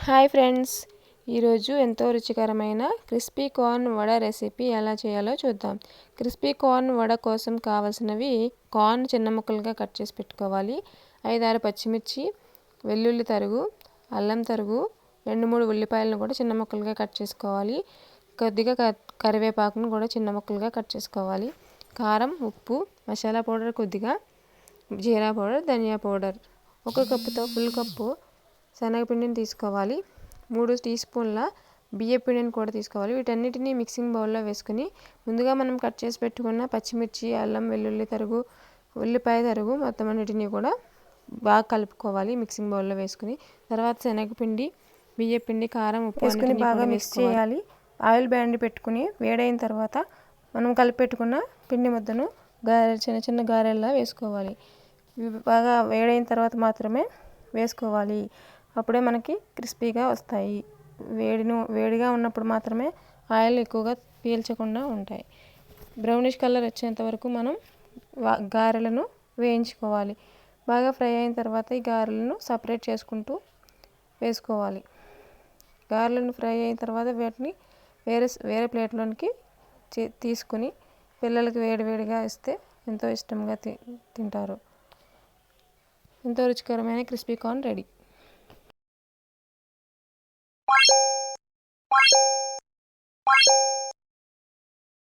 Hi friends, ఈరోజు ఎంతో రుచికరమైన క్రిస్పీ కార్న్ వడ రెసిపీ ఎలా చేయాలో చూద్దాం. క్రిస్పీ కార్న్ వడ కోసం కావాల్సినవి: కార్న్ చిన్న ముక్కలుగా కట్ చేసి పెట్టుకోవాలి, 5-6 పచ్చిమిర్చి, వెల్లుల్లి తరుగు, అల్లం తరుగు, 2-3 ఉల్లిపాయలను కూడా చిన్న ముక్కలుగా కట్ చేసుకోవాలి, కొద్దిగా కరివేపాకును కూడా చిన్న ముక్కలుగా కట్ చేసుకోవాలి, కారం, ఉప్పు, మసాలా పౌడర్ కొద్దిగా, జీరా పౌడర్, ధనియా పౌడర్. 1 కప్పుతో ఫుల్ కప్పు శనగపిండిని తీసుకోవాలి, 3 టీ స్పూన్ల బియ్య పిండిని కూడా తీసుకోవాలి. వీటన్నిటిని మిక్సింగ్ బౌల్లో వేసుకుని ముందుగా మనం కట్ చేసి పెట్టుకున్న పచ్చిమిర్చి, అల్లం, వెల్లుల్లి తరుగు, ఉల్లిపాయ తరుగు మొత్తం అన్నిటిని కూడా బాగా కలుపుకోవాలి. మిక్సింగ్ బౌల్లో వేసుకుని తర్వాత శనగపిండి, బియ్య పిండి, కారం, ఉప్పు వేసుకుని బాగా మిక్స్ చేయాలి. ఆయిల్ బ్యాండ్ పెట్టుకుని వేడైన తర్వాత మనం కలిపి పెట్టుకున్న పిండి ముద్దను చిన్న చిన్న గారెల్లా వేసుకోవాలి. బాగా వేడైన తర్వాత మాత్రమే వేసుకోవాలి, అప్పుడే మనకి క్రిస్పీగా వస్తాయి. వేడిగా ఉన్నప్పుడు మాత్రమే ఆయిల్ ఎక్కువగా పీల్చకుండా ఉంటాయి. బ్రౌనిష్ కలర్ వచ్చేంత వరకు మనం గారెలను వేయించుకోవాలి. బాగా ఫ్రై అయిన తర్వాత ఈ గారెలను సపరేట్ చేసుకుంటూ వేసుకోవాలి. గారెలను ఫ్రై అయిన తర్వాత వీటిని వేరే ప్లేట్లోనికి తీసుకుని పిల్లలకి వేడివేడిగా ఇస్తే ఎంతో ఇష్టంగా తింటారు. ఎంతో రుచికరమైన క్రిస్పీ కార్న్ రెడీ.